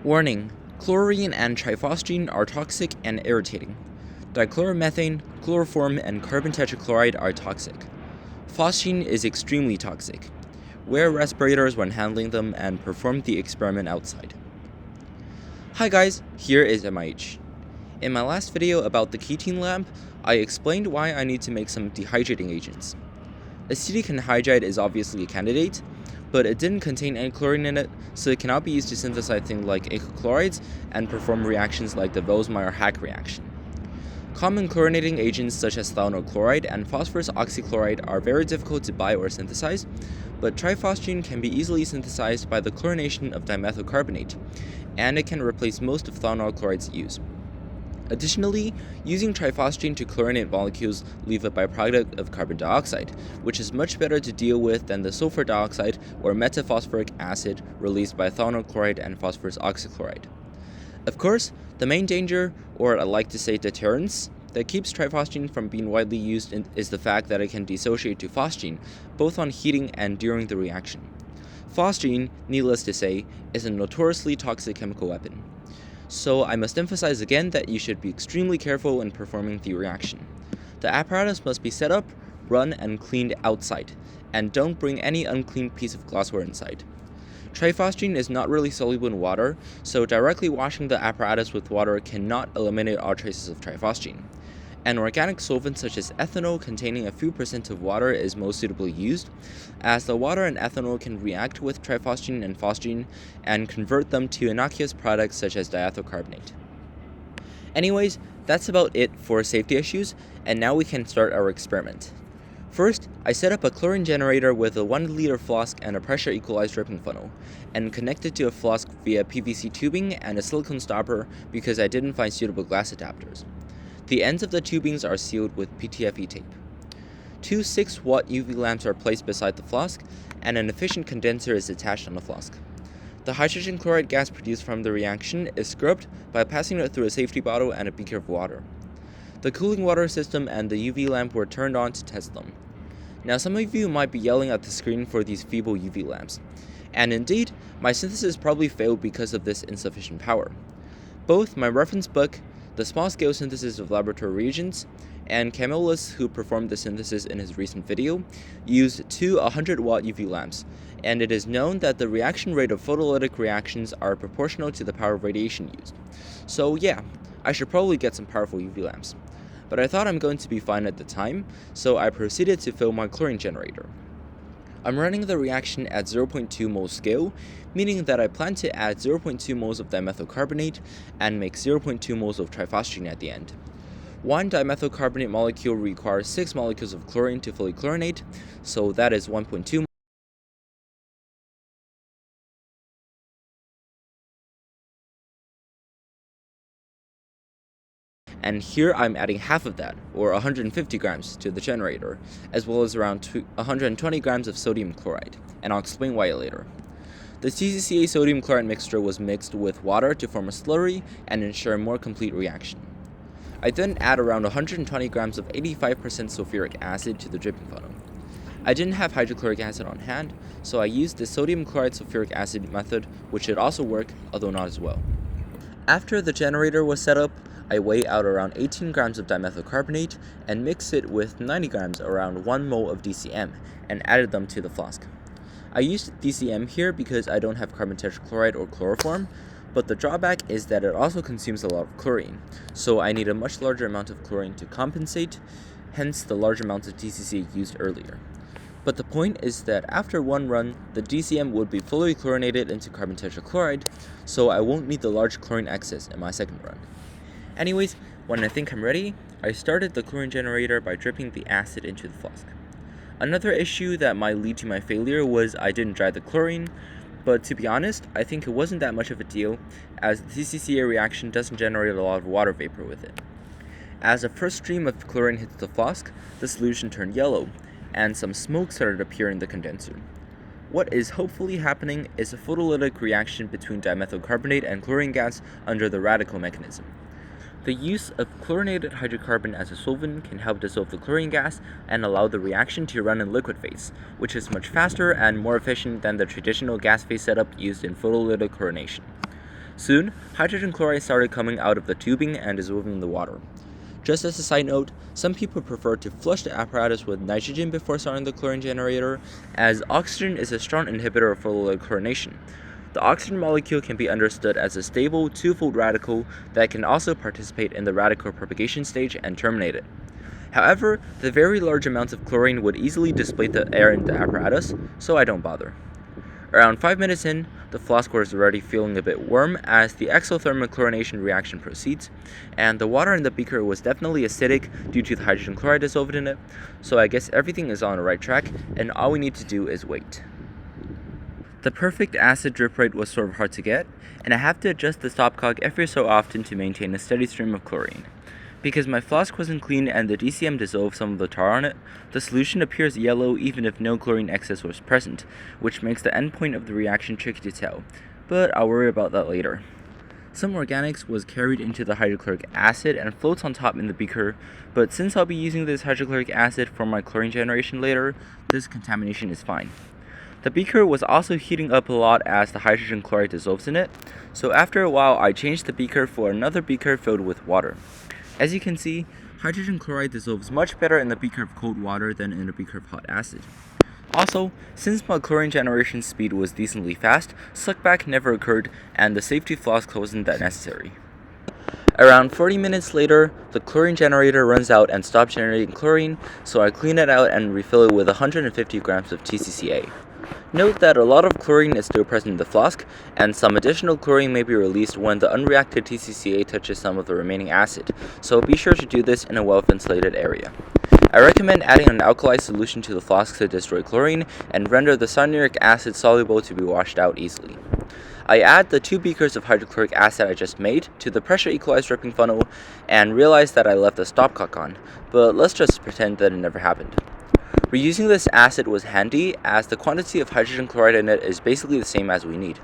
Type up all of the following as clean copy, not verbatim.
Warning: chlorine and triphosgene are toxic and irritating. Dichloromethane, chloroform, and carbon tetrachloride are toxic. Phosgene is extremely toxic. Wear respirators when handling them and perform the experiment outside. Hi guys, here is MIH. In my last video about the ketene lamp, I explained why I need to make some dehydrating agents. Acetic anhydride is obviously a candidate, but it didn't contain any chlorine in it, so it cannot be used to synthesize things like echochlorides and perform reactions like the Vosmeyer-Hack reaction. Common chlorinating agents such as thionyl chloride and phosphorus oxychloride are very difficult to buy or synthesize, but triphosgene can be easily synthesized by the chlorination of dimethyl carbonate, and it can replace most of thionyl chloride's use. Additionally, using triphosgene to chlorinate molecules leave a byproduct of carbon dioxide, which is much better to deal with than the sulfur dioxide or metaphosphoric acid released by thionyl chloride and phosphorus oxychloride. Of course, the main danger, or I like to say deterrence, that keeps triphosgene from being widely used is the fact that it can dissociate to phosgene, both on heating and during the reaction. Phosgene, needless to say, is a notoriously toxic chemical weapon. So I must emphasize again that you should be extremely careful when performing the reaction. The apparatus must be set up, run, and cleaned outside, and don't bring any unclean piece of glassware inside. Triphosgene is not really soluble in water, so directly washing the apparatus with water cannot eliminate all traces of triphosgene. An organic solvent such as ethanol containing a few % of water is most suitably used, as the water and ethanol can react with triphosgene and phosgene and convert them to innocuous products such as diethyl carbonate. Anyways, that's about it for safety issues, and now we can start our experiment. First, I set up a chlorine generator with a 1 liter flask and a pressure equalized dripping funnel, and connected to a flask via PVC tubing and a silicone stopper because I didn't find suitable glass adapters. The ends of the tubings are sealed with PTFE tape. Two 6-watt UV lamps are placed beside the flask, and an efficient condenser is attached on the flask. The hydrogen chloride gas produced from the reaction is scrubbed by passing it through a safety bottle and a beaker of water. The cooling water system and the UV lamp were turned on to test them. Now some of you might be yelling at the screen for these feeble UV lamps, and indeed, my synthesis probably failed because of this insufficient power. Both my reference book, The Small-Scale Synthesis of Laboratory Reagents, and Camillus, who performed the synthesis in his recent video, used two 100-watt UV lamps, and it is known that the reaction rate of photolytic reactions are proportional to the power of radiation used. So yeah, I should probably get some powerful UV lamps. But I thought I'm going to be fine at the time, so I proceeded to fill my chlorine generator. I'm running the reaction at 0.2 moles scale, meaning that I plan to add 0.2 moles of dimethyl carbonate and make 0.2 moles of triphosgene at the end. One dimethyl carbonate molecule requires 6 molecules of chlorine to fully chlorinate, so that is 1.2 and here I'm adding half of that, or 150 grams, to the generator, as well as around 120 grams of sodium chloride, and I'll explain why later. The TCCA sodium chloride mixture was mixed with water to form a slurry and ensure a more complete reaction. I then add around 120 grams of 85% sulfuric acid to the dripping funnel. I didn't have hydrochloric acid on hand, so I used the sodium chloride sulfuric acid method, which should also work, although not as well. After the generator was set up, I weigh out around 18 grams of dimethyl carbonate and mix it with 90 grams, around 1 mole of DCM, and added them to the flask. I used DCM here because I don't have carbon tetrachloride or chloroform, but the drawback is that it also consumes a lot of chlorine, so I need a much larger amount of chlorine to compensate, hence the large amount of DCC used earlier. But the point is that after one run, the DCM would be fully chlorinated into carbon tetrachloride, so I won't need the large chlorine excess in my second run. Anyways, when I think I'm ready, I started the chlorine generator by dripping the acid into the flask. Another issue that might lead to my failure was I didn't dry the chlorine, but to be honest, I think it wasn't that much of a deal, as the TCCA reaction doesn't generate a lot of water vapor with it. As the first stream of chlorine hits the flask, the solution turned yellow, and some smoke started appearing in the condenser. What is hopefully happening is a photolytic reaction between dimethyl carbonate and chlorine gas under the radical mechanism. The use of chlorinated hydrocarbon as a solvent can help dissolve the chlorine gas and allow the reaction to run in liquid phase, which is much faster and more efficient than the traditional gas phase setup used in photolytic chlorination. Soon, hydrogen chloride started coming out of the tubing and dissolving in the water. Just as a side note, some people prefer to flush the apparatus with nitrogen before starting the chlorine generator, as oxygen is a strong inhibitor of photolytic chlorination. The oxygen molecule can be understood as a stable two-fold radical that can also participate in the radical propagation stage and terminate it. However, the very large amounts of chlorine would easily displace the air in the apparatus, so I don't bother. Around 5 minutes in, the flask was already feeling a bit warm as the exothermic chlorination reaction proceeds, and the water in the beaker was definitely acidic due to the hydrogen chloride dissolved in it, so I guess everything is on the right track, and all we need to do is wait. The perfect acid drip rate was sort of hard to get, and I have to adjust the stopcock every so often to maintain a steady stream of chlorine. Because my flask wasn't clean and the DCM dissolved some of the tar on it, the solution appears yellow even if no chlorine excess was present, which makes the endpoint of the reaction tricky to tell, but I'll worry about that later. Some organics was carried into the hydrochloric acid and floats on top in the beaker, but since I'll be using this hydrochloric acid for my chlorine generation later, this contamination is fine. The beaker was also heating up a lot as the hydrogen chloride dissolves in it, so after a while I changed the beaker for another beaker filled with water. As you can see, hydrogen chloride dissolves much better in the beaker of cold water than in a beaker of hot acid. Also, since my chlorine generation speed was decently fast, suckback never occurred and the safety flask wasn't that necessary. Around 40 minutes later, the chlorine generator runs out and stops generating chlorine, so I clean it out and refill it with 150 grams of TCCA. Note that a lot of chlorine is still present in the flask, and some additional chlorine may be released when the unreacted TCCA touches some of the remaining acid, so be sure to do this in a well-ventilated area. I recommend adding an alkali solution to the flask to destroy chlorine and render the cyanuric acid soluble to be washed out easily. I add the 2 beakers of hydrochloric acid I just made to the pressure equalized dripping funnel and realize that I left the stopcock on, but let's just pretend that it never happened. Reusing this acid was handy as the quantity of hydrogen chloride in it is basically the same as we need.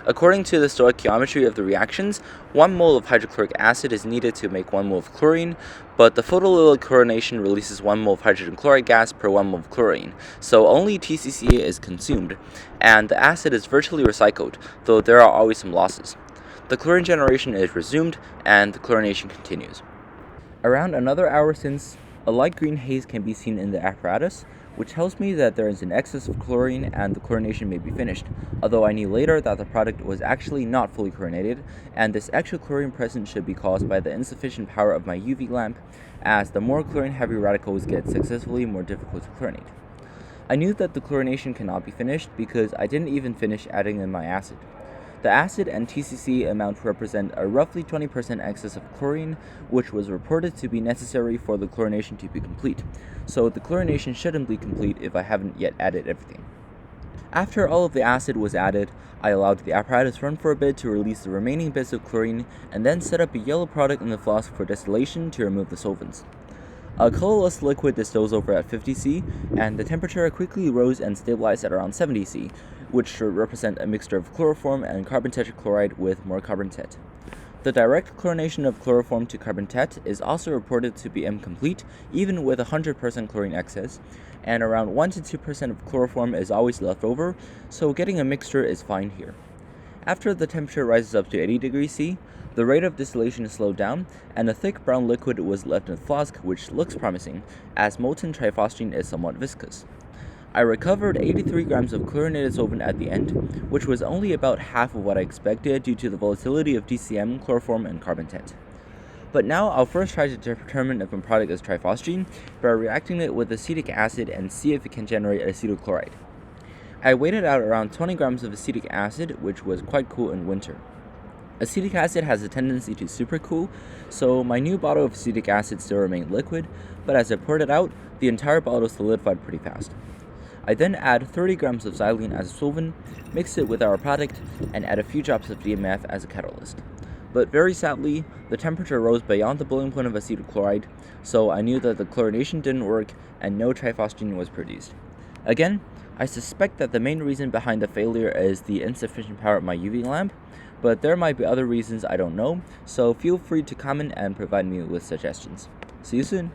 According to the stoichiometry of the reactions, 1 mole of hydrochloric acid is needed to make 1 mole of chlorine, but the photolytic chlorination releases 1 mole of hydrogen chloride gas per 1 mole of chlorine, so only TCCA is consumed, and the acid is virtually recycled, though there are always some losses. The chlorine generation is resumed, and the chlorination continues. Around another hour since, a light green haze can be seen in the apparatus, which tells me that there is an excess of chlorine and the chlorination may be finished, although I knew later that the product was actually not fully chlorinated, and this extra chlorine present should be caused by the insufficient power of my UV lamp, as the more chlorine-heavy radicals get successfully more difficult to chlorinate. I knew that the chlorination cannot be finished because I didn't even finish adding in my acid. The acid and TCC amount represent a roughly 20% excess of chlorine, which was reported to be necessary for the chlorination to be complete, so the chlorination shouldn't be complete if I haven't yet added everything. After all of the acid was added, I allowed the apparatus run for a bit to release the remaining bits of chlorine, and then set up a yellow product in the flask for distillation to remove the solvents. A colorless liquid distills over at 50 C, and the temperature quickly rose and stabilized at around 70 C, which should represent a mixture of chloroform and carbon tetrachloride with more carbon tet. The direct chlorination of chloroform to carbon tet is also reported to be incomplete, even with 100% chlorine excess, and around 1-2% of chloroform is always left over, so getting a mixture is fine here. After the temperature rises up to 80 degrees C, the rate of distillation is slowed down, and a thick brown liquid was left in the flask, which looks promising, as molten triphosgene is somewhat viscous. I recovered 83 grams of chlorinated solvent at the end, which was only about half of what I expected due to the volatility of DCM, chloroform, and carbon tet. But now I'll first try to determine if a product is triphosgene by reacting it with acetic acid and see if it can generate acetyl chloride. I weighed out around 20 grams of acetic acid, which was quite cool in winter. Acetic acid has a tendency to supercool, so my new bottle of acetic acid still remained liquid, but as I poured it out, the entire bottle solidified pretty fast. I then add 30 grams of xylene as a solvent, mix it with our product, and add a few drops of DMF as a catalyst. But very sadly, the temperature rose beyond the boiling point of acetyl chloride, so I knew that the chlorination didn't work and no triphosgene was produced. Again, I suspect that the main reason behind the failure is the insufficient power of my UV lamp, but there might be other reasons I don't know, so feel free to comment and provide me with suggestions. See you soon!